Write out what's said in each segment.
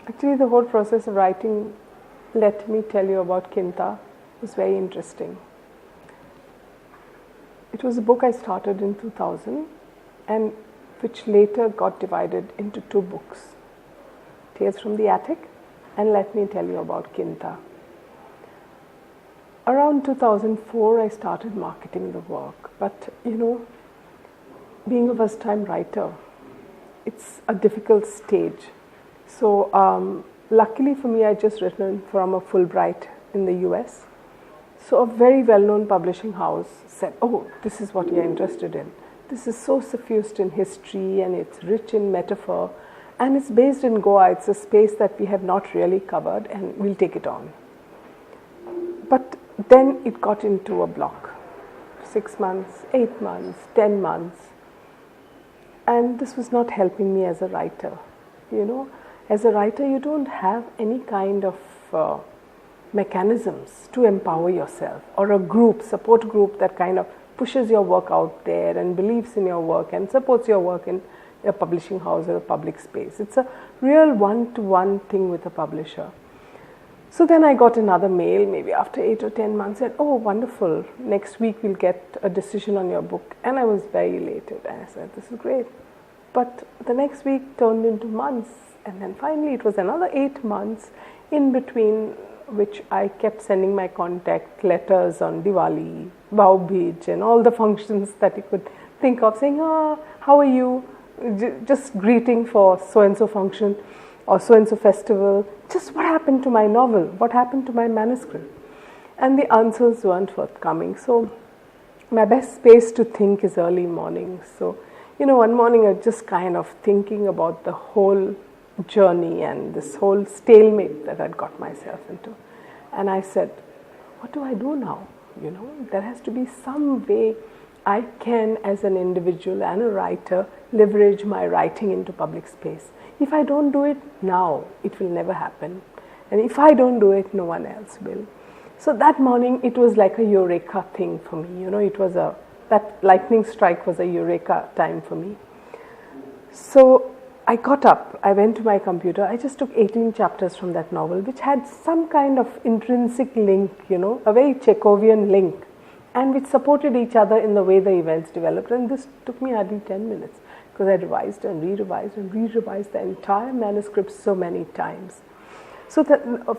Actually, the whole process of writing, let me tell you about Quinta, was very interesting. It was a book I started in 2000 and which later got divided into two books, Tales from the Attic and Let Me Tell You About Quinta. Around 2004, I started marketing the work, but being a first-time writer, it's a difficult stage. So luckily for me, I just written from a Fulbright in the US. So a very well-known publishing house said, oh, this is what you're interested in. This is so suffused in history and it's rich in metaphor and it's based in Goa. It's a space that we have not really covered and we'll take it on. But then it got into a block, 6 months, 8 months, 10 months. And this was not helping me as a writer. As a writer, you don't have any kind of mechanisms to empower yourself or a support group that kind of pushes your work out there and believes in your work and supports your work in a publishing house or a public space. It's a real one-to-one thing with a publisher. So then I got another mail maybe after 8 or 10 months, said, oh, wonderful, next week we'll get a decision on your book. And I was very elated and I said, this is great. But the next week turned into months. And then finally it was another 8 months in between which I kept sending my contact letters on Diwali, Bhaubij and all the functions that you could think of, saying, how are you? Just greeting for so-and-so function or so-and-so festival. Just what happened to my novel? What happened to my manuscript? And the answers weren't forthcoming. So my best space to think is early morning. So, one morning I was just kind of thinking about the whole journey and this whole stalemate that I'd got myself into. And I said, what do I do now? There has to be some way I can, as an individual and a writer, leverage my writing into public space. If I don't do it now, it will never happen. And if I don't do it, no one else will. So that morning, it was like a eureka thing for me. It was that lightning strike was a eureka time for me. So I got up, I went to my computer, I just took 18 chapters from that novel, which had some kind of intrinsic link, a very Chekhovian link, and which supported each other in the way the events developed. And this took me hardly 10 minutes, because I revised and re-revised and re-revised the entire manuscript so many times. So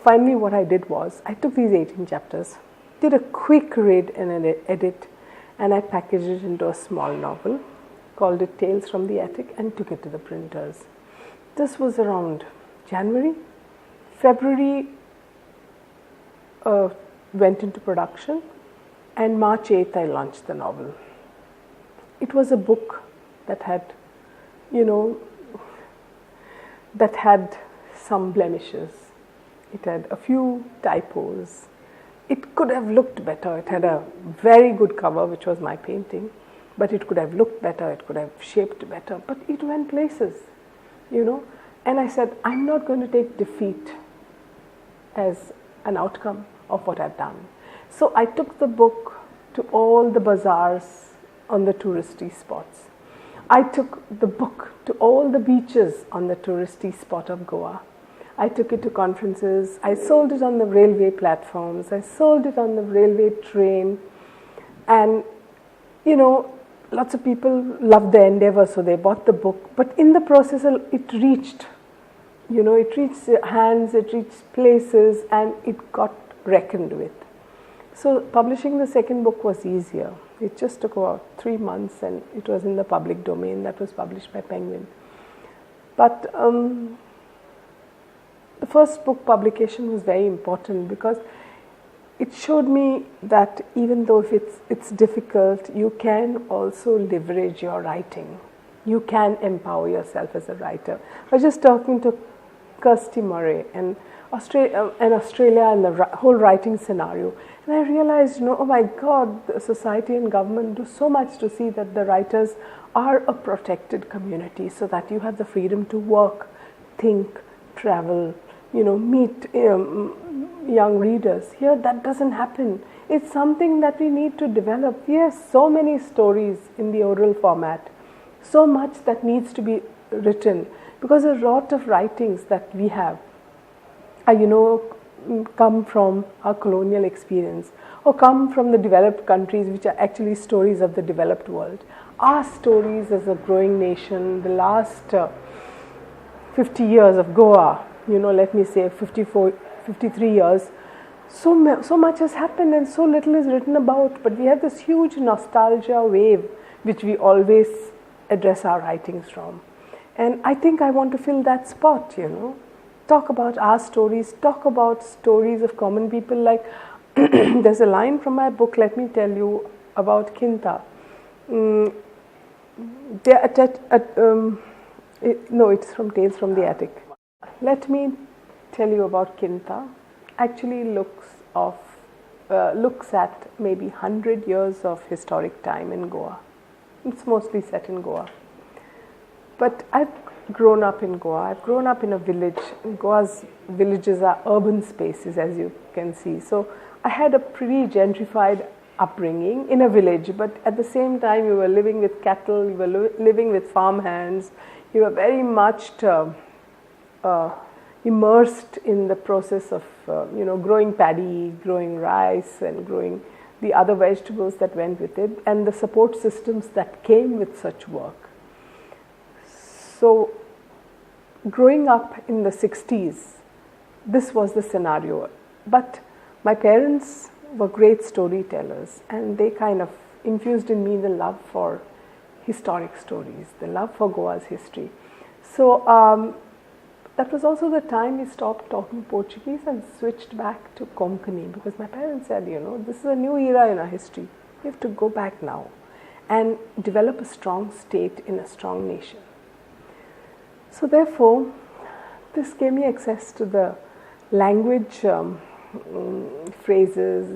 finally what I did was, I took these 18 chapters, did a quick read and an edit, and I packaged it into a small novel, called it Tales from the Attic, and took it to the printers. This was around January. February went into production, and March 8th I launched the novel. It was a book that had, some blemishes. It had a few typos. It could have looked better. It had a very good cover, which was my painting. But it could have looked better, it could have shaped better, but it went places, And I said, I'm not going to take defeat as an outcome of what I've done. So I took the book to all the bazaars on the touristy spots. I took the book to all the beaches on the touristy spot of Goa. I took it to conferences. I sold it on the railway platforms. I sold it on the railway train. And, lots of people loved the endeavor, so they bought the book. But in the process, it reached hands, it reached places, and it got reckoned with. So publishing the second book was easier. It just took about 3 months, and it was in the public domain. That was published by Penguin. But the first book publication was very important because it showed me that even though if it's difficult, you can also leverage your writing. You can empower yourself as a writer. I was just talking to Kirsty Murray and Australia and the whole writing scenario. And I realized, oh my God, the society and government do so much to see that the writers are a protected community so that you have the freedom to work, think, travel, meet young readers. Here that doesn't happen. It's something that we need to develop. We have so many stories in the oral format, so much that needs to be written, because a lot of writings that we have come from our colonial experience or come from the developed countries, which are actually stories of the developed world. Our stories as a growing nation, the last 50 years of Goa, let me say 53 years, so much has happened and so little is written about, but we have this huge nostalgia wave which we always address our writings from. And I think I want to fill that spot, talk about our stories, talk about stories of common people. Like there's a line from my book, let me tell you, about Quinta. It's from Tales from the Attic. Let me tell you about Quinta. Actually looks at maybe 100 years of historic time in Goa. It's mostly set in Goa. But I've grown up in Goa. I've grown up in a village. Goa's villages are urban spaces, as you can see. So I had a pretty gentrified upbringing in a village, but at the same time you were living with cattle, you were living with farm hands, you were very much immersed in the process of growing paddy, growing rice, and growing the other vegetables that went with it, and the support systems that came with such work. So growing up in the 60s, this was the scenario. But my parents were great storytellers, and they kind of infused in me the love for historic stories, the love for Goa's history. So that was also the time we stopped talking Portuguese and switched back to Konkani, because my parents said, this is a new era in our history. We have to go back now and develop a strong state in a strong nation. So therefore, this gave me access to the language and phrases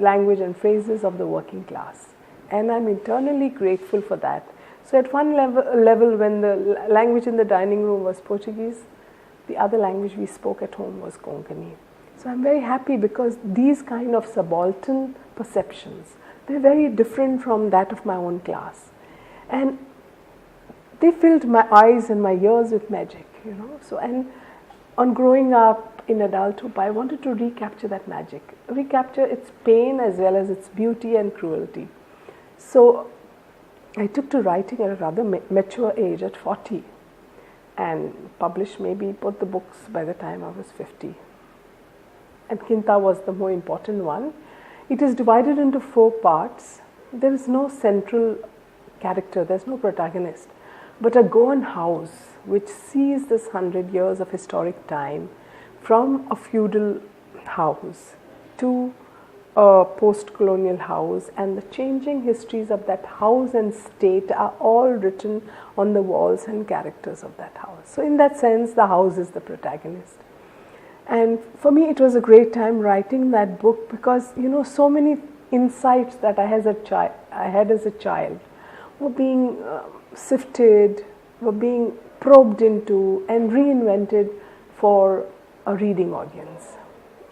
of the working class. And I'm eternally grateful for that. So at one level, when the language in the dining room was Portuguese, the other language we spoke at home was Konkani. So I'm very happy, because these kind of subaltern perceptions, they're very different from that of my own class. And they filled my eyes and my ears with magic, So, and on growing up in adulthood, I wanted to recapture that magic, recapture its pain as well as its beauty and cruelty. So I took to writing at a rather mature age, at 40, and published maybe both the books by the time I was 50. And Quinta was the more important one. It is divided into 4 parts. There is no central character, there's no protagonist, but a Goan house which sees this 100 years of historic time from a feudal house to a post-colonial house, and the changing histories of that house and state are all written on the walls and characters of that house. So in that sense, the house is the protagonist. And for me, it was a great time writing that book, because so many insights that I had as a child were being sifted, were being probed into and reinvented for a reading audience.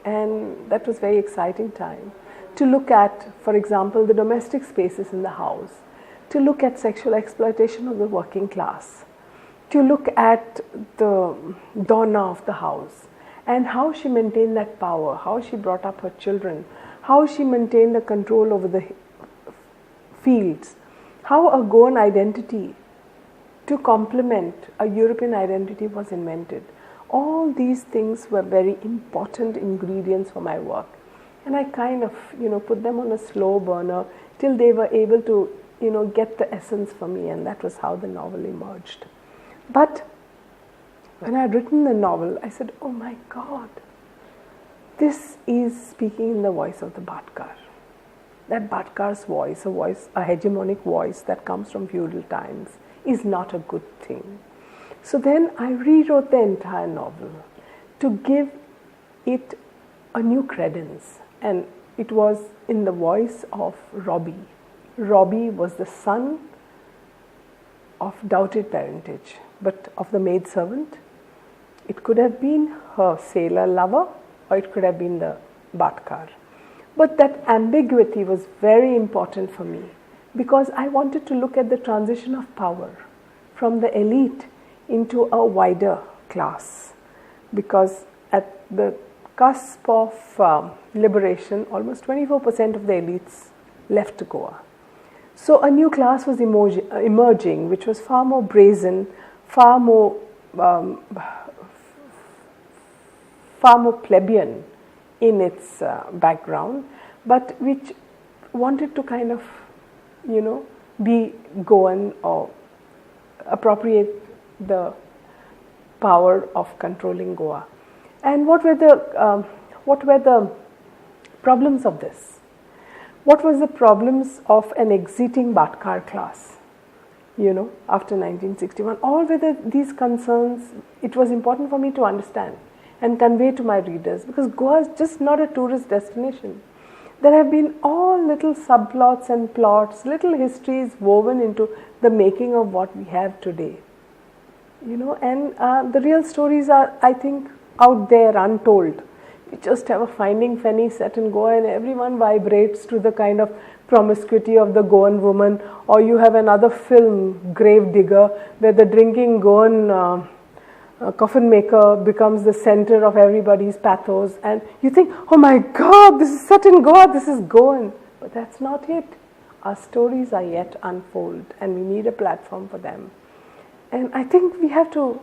And that was a very exciting time to look at, for example, the domestic spaces in the house, to look at sexual exploitation of the working class, to look at the donna of the house and how she maintained that power, how she brought up her children, how she maintained the control over the fields, how a Goan identity to complement a European identity was invented. All these things were very important ingredients for my work, and I kind of put them on a slow burner till they were able to get the essence for me, and that was how the novel emerged. But when I had written the novel, I said, oh my God, this is speaking in the voice of the Bhatkar. That Bhatkar's voice, a hegemonic voice that comes from feudal times, is not a good thing. So then I rewrote the entire novel to give it a new credence, and it was in the voice of Robbie. Robbie was the son of doubted parentage, but of the maidservant. It could have been her sailor lover, or it could have been the Bhatkar. But that ambiguity was very important for me, because I wanted to look at the transition of power from the elite into a wider class, because at the cusp of liberation, almost 24% of the elites left Goa. So a new class was emerging, which was far more brazen, far more plebeian in its background, but which wanted to kind of, be Goan or appropriate the power of controlling Goa. And what were the problems of this? What was the problems of an exiting Bhatkar class, after 1961? All were these concerns. It was important for me to understand and convey to my readers, because Goa is just not a tourist destination. There have been all little subplots and plots, little histories woven into the making of what we have today. And the real stories are, I think, out there untold. We just have a Finding Fanny set in Goa and everyone vibrates to the kind of promiscuity of the Goan woman, or you have another film, Grave Digger, where the drinking Goan coffin maker becomes the center of everybody's pathos, and you think, oh my God, this is set in Goa, this is Goan. But that's not it. Our stories are yet unfold and we need a platform for them. And I think we have to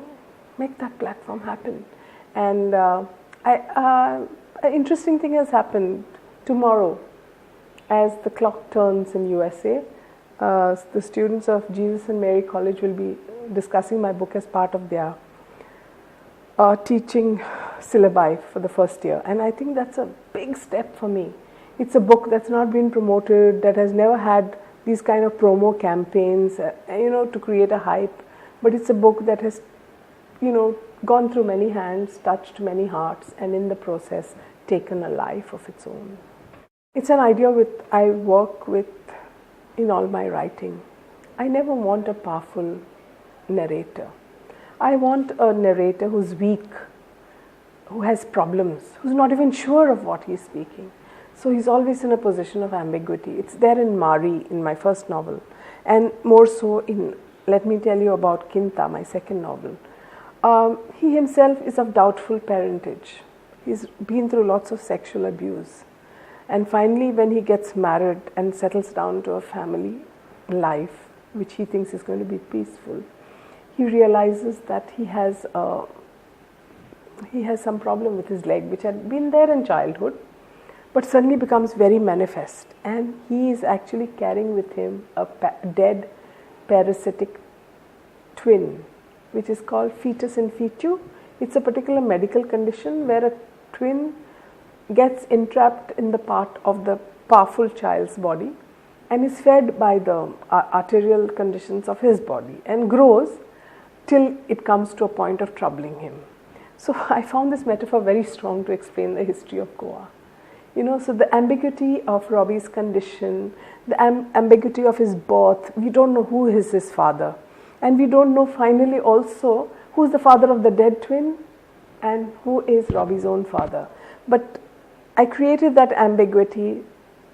make that platform happen. And an interesting thing has happened tomorrow. As the clock turns in USA, the students of Jesus and Mary College will be discussing my book as part of their teaching syllabi for the first year. And I think that's a big step for me. It's a book that's not been promoted, that has never had these kind of promo campaigns, to create a hype. But it's a book that has, gone through many hands, touched many hearts, and in the process taken a life of its own. It's an idea I work with in all my writing. I never want a powerful narrator. I want a narrator who's weak, who has problems, who's not even sure of what he's speaking. So he's always in a position of ambiguity. It's there in Mari, in my first novel, and more so in, let me tell you about Quinta, my second novel. He himself is of doubtful parentage. He's been through lots of sexual abuse. And finally, when he gets married and settles down to a family life, which he thinks is going to be peaceful, he realizes that he has some problem with his leg, which had been there in childhood, but suddenly becomes very manifest. And he is actually carrying with him a dead parasitic twin, which is called fetus in fetu. It's a particular medical condition where a twin gets entrapped in the part of the powerful child's body and is fed by the arterial conditions of his body and grows till it comes to a point of troubling him. So I found this metaphor very strong to explain the history of Goa. So the ambiguity of Robbie's condition, the ambiguity of his birth, we don't know who is his father. And we don't know finally also who is the father of the dead twin and who is Robbie's own father. But I created that ambiguity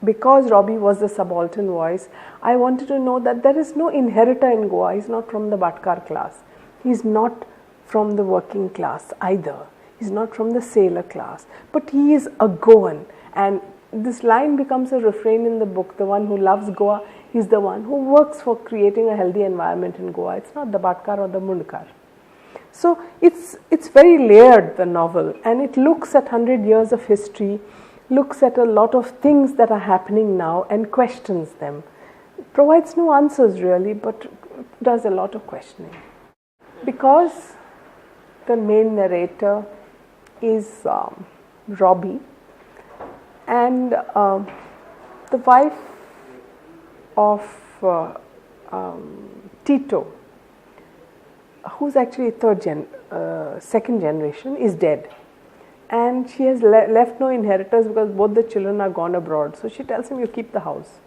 because Robbie was the subaltern voice. I wanted to know that there is no inheritor in Goa. He's not from the Bhatkar class. He's not from the working class either. He's not from the sailor class. But he is a Goan. And this line becomes a refrain in the book. The one who loves Goa is the one who works for creating a healthy environment in Goa. It's not the Bhatkar or the Mundkar. So it's very layered, the novel, and it looks at 100 years of history, looks at a lot of things that are happening now and questions them. It provides no answers really, but does a lot of questioning. Because the main narrator is Robbie, and the wife of Tito, who's actually second generation, is dead. And she has left no inheritors because both the children are gone abroad. So she tells him, you keep the house.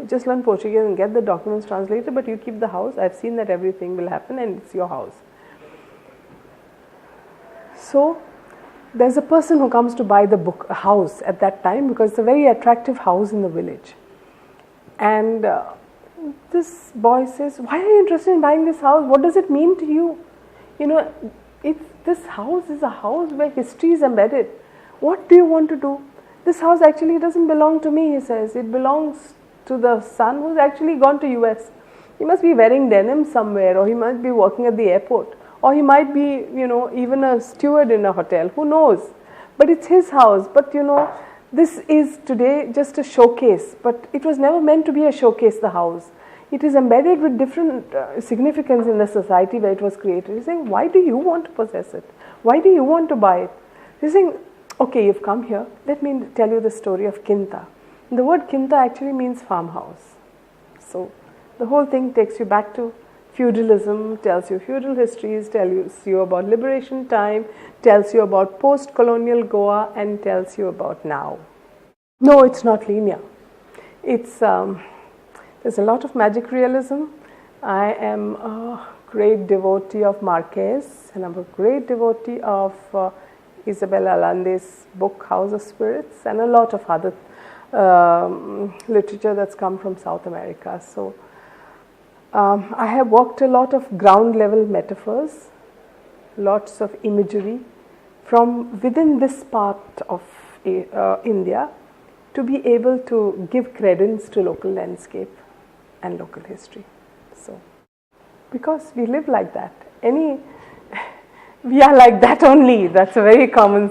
Just learn Portuguese and get the documents translated, but you keep the house. I've seen that everything will happen and it's your house. So there's a person who comes to buy a house at that time because it's a very attractive house in the village. And this boy says, why are you interested in buying this house? What does it mean to you? This house is a house where history is embedded. What do you want to do? This house actually doesn't belong to me, he says. It belongs to the son who's actually gone to US. He must be wearing denim somewhere, or he must be working at the airport, or he might be, even a steward in a hotel. Who knows? But it's his house. But this is today just a showcase, but it was never meant to be a showcase, the house. It is embedded with different significance in the society where it was created. He's saying, why do you want to possess it? Why do you want to buy it? He's saying, okay, you've come here. Let me tell you the story of Quinta. The word Quinta actually means farmhouse. So the whole thing takes you back to feudalism, tells you feudal histories, tells you about liberation time, tells you about post-colonial Goa, and tells you about now. No, it's not linear. It's there's a lot of magic realism. I am a great devotee of Marquez, and I'm a great devotee of Isabel Allande's book House of Spirits, and a lot of other literature that's come from South America. So I have worked a lot of ground level metaphors, lots of imagery from within this part of India to be able to give credence to local landscape and local history. So because we live like that, we are like that only. That's a very common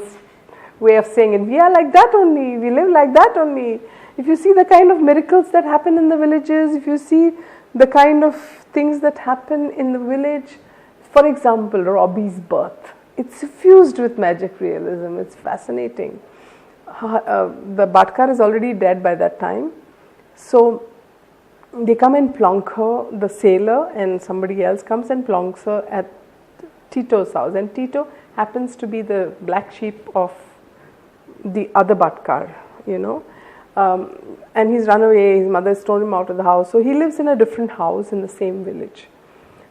way of saying it. We are like that only. We live like that only. If you see the kind of miracles that happen in the villages, if you see the kind of things that happen in the village, for example, Robbie's birth, it's suffused with magic realism. It's fascinating. The Bhatkar is already dead by that time. So they come and plonk her, the sailor and somebody else comes and plonks her at Tito's house, and Tito happens to be the black sheep of the other Bhatkar, and he's run away. His mother has thrown him out of the house, so he lives in a different house in the same village.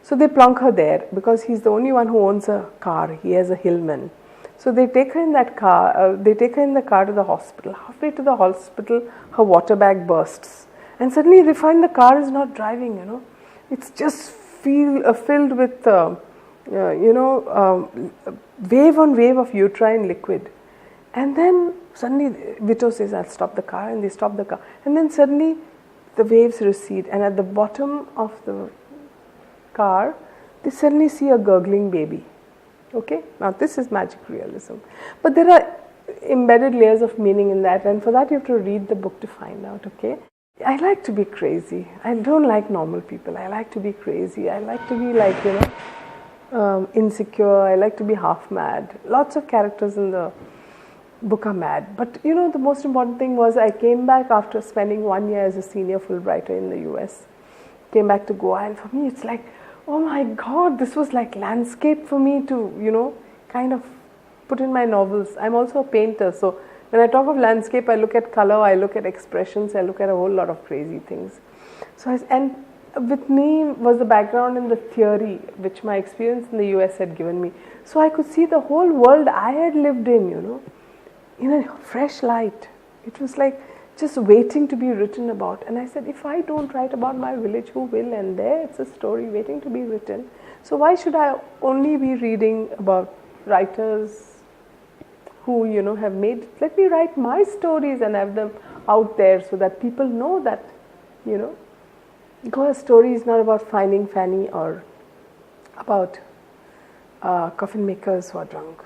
So they plonk her there because he's the only one who owns a car. He has a Hillman. So they take her in that car. They take her in the car to the hospital. Halfway to the hospital, her water bag bursts, and suddenly they find the car is not driving. It's just filled with wave on wave of uterine liquid. And then suddenly Vito says, I'll stop the car, and they stop the car. And then suddenly the waves recede, and at the bottom of the car, they suddenly see a gurgling baby. Okay, now this is magic realism. But there are embedded layers of meaning in that, and for that you have to read the book to find out, okay? I like to be crazy. I don't like normal people. I like to be crazy. I like to be like, insecure. I like to be half mad. Lots of characters in the book are mad. But the most important thing was I came back after spending 1 year as a senior Fulbrighter in the US. Came back to Goa, and for me it's like, oh my God, this was like landscape for me to, kind of put in my novels. I'm also a painter, so when I talk of landscape, I look at color, I look at expressions, I look at a whole lot of crazy things. And with me was the background in the theory, which my experience in the US had given me. So I could see the whole world I had lived in, in a fresh light. It was like just waiting to be written about. And I said, if I don't write about my village, who will? And there it's a story waiting to be written. So why should I only be reading about writers who, have made it? Let me write my stories and have them out there so that people know that, Goa's story is not about finding Fanny or about coffin makers who are drunk.